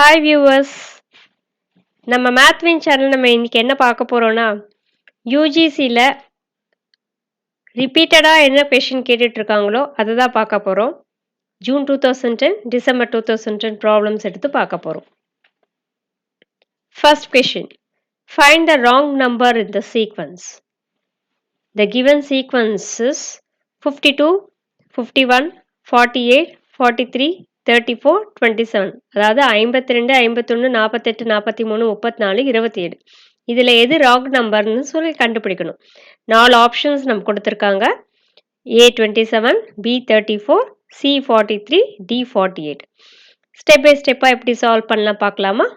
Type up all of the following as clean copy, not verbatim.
Hi viewers, நம்ம Mathwin channel நம்ம இன்னைக்கு என்ன பார்க்க போறோம்னா UGCல ரிப்பீட்டடா என்ன கொஸ்டின் கேட்டுட்டு இருக்காங்களோ அதை தான் பார்க்க போறோம். ஜூன் 2010 டிசம்பர் 2010 ப்ராப்ளம்ஸ் எடுத்து பார்க்க போறோம். First question. Find the wrong number in the sequence. The given sequence is 52, 51, 48, 43, 34, 27. அதாவது 52, 51, 48, 43, 34, 27. இதில் எது ராங் நம்பர்னு சொல்லி கண்டுபிடிக்கணும். 4 ஆப்ஷன்ஸ் நம்ம கொடுத்துருக்காங்க. A27, B34, C43, D48. Step by ஸ்டெப்பாக எப்படி சால்வ் பண்ணலாம் பார்க்கலாமா?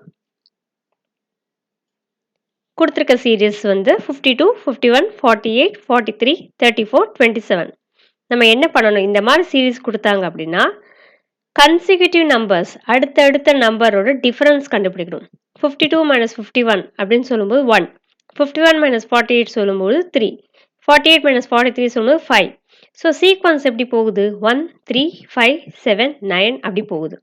கொடுத்துருக்க சீரீஸ் வந்து 52, 51, 48, 43, 34, 27. நம்ம என்ன பண்ணணும், இந்த மாதிரி சீரீஸ் கொடுத்தாங்க அப்படின்னா கன்சிக்யூட்டிவ் நம்பர்ஸ் அடுத்தடுத்த நம்பரோட டிஃபரன்ஸ் கண்டுபிடிக்கணும். 52 மைனஸ் 51 அப்படின்னு சொல்லும்போது 1, 51 மைனஸ் 48 சொல்லும்போது 3, 48 மைனஸ் 43 சொல்லும்போது 5. ஸோ சீக்வன்ஸ் எப்படி போகுது, 1, 3, 5, 7, 9 அப்படி போகுது.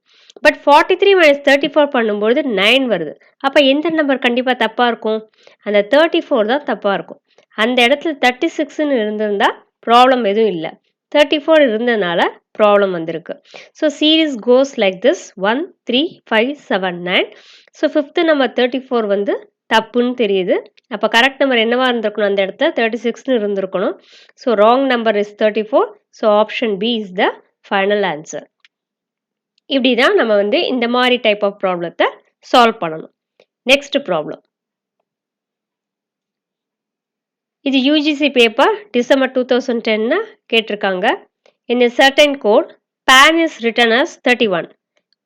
பட் 43 மைனஸ் 34 பண்ணும்போது 9 வருது. அப்போ எந்த நம்பர் கண்டிப்பாக தப்பாக இருக்கும், அந்த 34 தான் தப்பாக இருக்கும். அந்த இடத்துல 36ன்னு இருந்திருந்தா ப்ராப்ளம் எதுவும் இல்லை, 34 இருந்ததுனால ப்ராப்ளம் வந்திருக்கு. So series cos like this 1, 3, 5, 7, 9. So fifth number 34 வந்து தப்புன்னு தெரியுது. அப்போ கரெக்ட் நம்பர் என்னவா இருந்திருக்கணும், அந்த இடத்துல 36ன்னு இருந்திருக்கணும். So wrong number is 34. So option B is the final answer. இப்படி தான் நம்ம வந்து இந்த மாதிரி டைப் ஆஃப் ப்ராப்ளத்தை சால்வ் பண்ணணும். Next problem. இது UGC பேப்பர் டிசம்பர் 2010 கேட்டிருக்காங்க. In a certain code, pan is written as 31,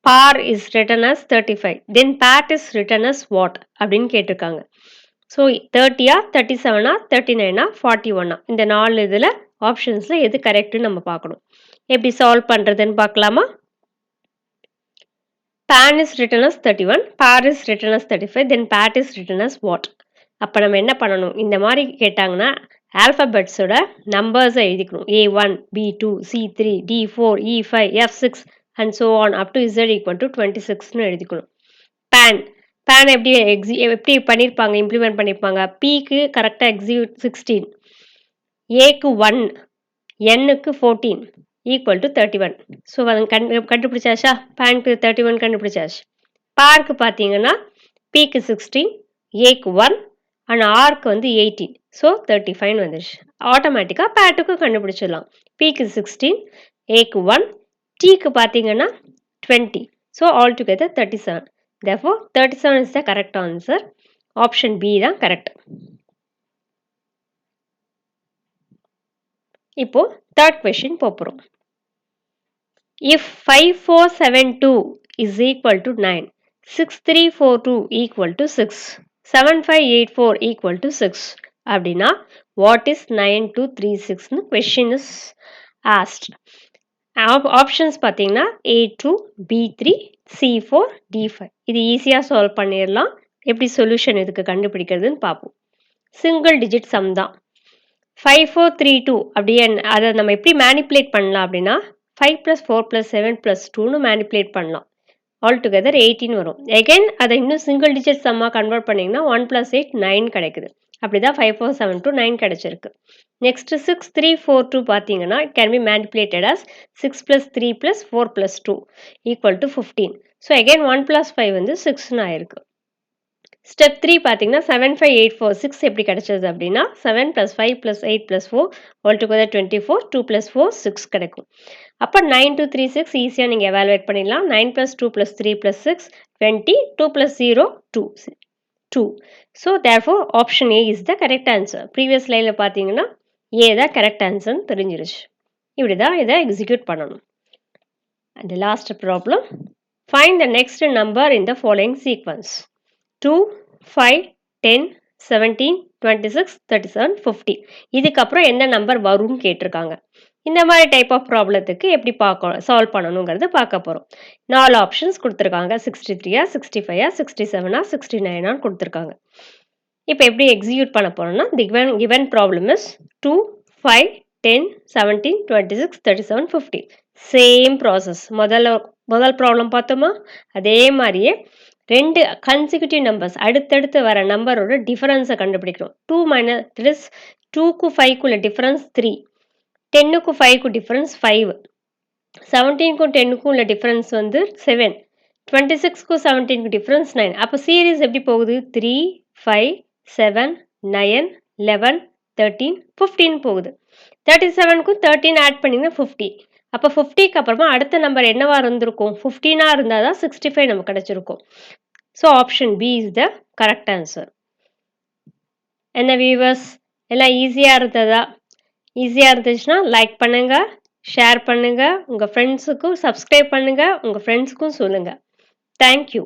par is written as 35, then pat is written as what அப்படின்னு கேட்டிருக்காங்க. ஸோ 30, 37, 39, 41 இந்த 4 இதில் ஆப்ஷன்ஸில் எது கரெக்டுன்னு நம்ம பார்க்கணும். எப்படி சால்வ் பண்ணுறதுன்னு பார்க்கலாமா? pan is written as 31, par is written as 35, then pat is written as what. அப்போ நம்ம என்ன பண்ணணும், இந்த மாதிரி கேட்டாங்கன்னா ஆல்ஃபபெட்ஸோட நம்பர்ஸை எழுதிக்கணும். A1, B2, C3, D4, E5, F6 and so on up to Z equal to 26ன்னு எழுதிக்கணும். பேன் எப்படி பண்ணியிருப்பாங்க, இம்ப்ளிமெண்ட் பண்ணியிருப்பாங்க. Pக்கு கரெக்டாக எக்ஸிக்யூட் 16, ஏக்கு 1, Nக்கு 14 ஈக்குவல் டு 31. ஸோ அது கண்டுபிடிச்சாச்சா, பேனுக்கு 31 கண்டுபிடிச்சாச்சு. பார்க்கு பார்த்தீங்கன்னா Pக்கு 16, ஏக்கு 1 அண்ட் ஆர்க்கு வந்து 18. ஸோ 35 வந்துடுச்சு. ஆட்டோமேட்டிக்காக பேட்டுக்கும் கண்டுபிடிச்சிடலாம். Pக்கு 16, ஏக்கு 1, Tக்கு பார்த்தீங்கன்னா 20. So all together 37. therefore 37 is the correct answer. Option B தான் கரெக்ட். இப்போ தேர்ட் கொஸ்டின் போகிறோம். If 5472 is equal to 9, 6342 equal to 6, 7584 equal to 6 அப்படின்னா வாட் இஸ் 9236ன்னு கொஸ்டின் இஸ் ஆஸ்ட். ஆப்ஷன்ஸ் பார்த்தீங்கன்னா A2, B3, C4, D5. இது ஈஸியாக solve பண்ணிடலாம். எப்படி சொல்யூஷன் இதுக்கு கண்டுபிடிக்கிறதுன்னு பார்ப்போம். சிங்கிள் டிஜிட் சம் தான். 5432 அப்படியே அதை நம்ம எப்படி மேனிப்புலேட் பண்ணலாம் அப்படின்னா 5 + 4 + 7 + 2ன்னு மேனிப்புலேட் பண்ணலாம். ஆல் டுகெதர் 18 வரும். எகைன் அதை இன்னும் சிங்கிள் டிஜிட் சம்மாக கன்வெர்ட் பண்ணிங்கன்னா 1 + 8 9 கிடைக்குது. அப்படி தான் 5472 9 கிடைச்சிருக்கு. நெக்ஸ்ட் 6342 பார்த்தீங்கன்னா it can be manipulated as 6 + 3 + 4 + 2 equal to 15. So again 1 + 5 வந்து 6ன்னு ஆயிருக்கு. ஸ்டெப் 3 பார்த்தீங்கன்னா 7584 6 எப்படி கிடைச்சது அப்படின்னா 7 + 5 + 8 + 4 ஆல் டுகெதர் 24, 2 + 4 6 கிடைக்கும். அப்போ 9236 ஈஸியாக நீங்கள் எவாலுவேட் பண்ணிடலாம். 9 + 2 + 3 + 6 20, 2 + 0 2. So therefore option A is the correct answer. Previous லைனில் பார்த்தீங்கன்னா ஏ தான் கரெக்ட் ஆன்சர்னு தெரிஞ்சிருச்சு. இப்படி தான் இதை எக்ஸிக்யூட் பண்ணணும். And last problem. Find the next number in the following sequence. 2, 5, 10, 17, 26, 37, 50. இதுக்கப்புறம் எந்த நம்பர் வரும்னு கேட்டிருக்காங்க. இந்த மாதிரி டைப் ஆஃப் ப்ராப்ளத்துக்கு எப்படி சால்வ் பண்ணணுங்கிறது பார்க்க போகிறோம். 4 ஆப்ஷன்ஸ் கொடுத்துருக்காங்க. 63, 65, 67, 69 கொடுத்துருக்காங்க. இப்போ எப்படி எக்ஸிக்யூட் பண்ண போகிறோம்னா தி given problem is 2, 5, 10, 17, 26, 37, 50. Same process. முதல்ல முதல் ப்ராப்ளம் பார்த்தோமா? அதே மாதிரியே 2 கன்சிக்யூட்டிவ் நம்பர்ஸ் அடுத்தடுத்து வர நம்பரோட டிஃபரன்ஸை கண்டுபிடிக்கிறோம். 2 மைனஸ் தட் இஸ் 2க்கும் 5க்குள்ள டிஃபரன்ஸ் 3, 10க்கும் 5க்கும் டிஃபரன்ஸ் 5, 17க்கும் 10க்கும் உள்ள டிஃபரன்ஸ் வந்து 7, 26க்கும் 17க்கும் டிஃபரன்ஸ் 9. அப்போ சீரீஸ் எப்படி போகுது? 3, 5, 7, 9, 11, 13, 15 போகுது. 37க்கும் 13 ஆட் பண்ணிங்கன்னா 50. அப்போ 50க்கு அப்புறமா அடுத்த நம்பர் என்னவா இருந்திருக்கும்? 15ஆ இருந்தால் தான் 65 நமக்கு கிடைச்சிருக்கும். So option B is the correct answer. என்ன வியூவர்ஸ், எல்லாம் ஈஸியாக இருந்ததா? ஈஸியாக இருந்துச்சுன்னா லைக் பண்ணுங்கள், ஷேர் பண்ணுங்கள், உங்கள் ஃப்ரெண்ட்ஸுக்கும் சப்ஸ்கிரைப் பண்ணுங்கள், உங்கள் ஃப்ரெண்ட்ஸுக்கும் சொல்லுங்கள். தேங்க்யூ.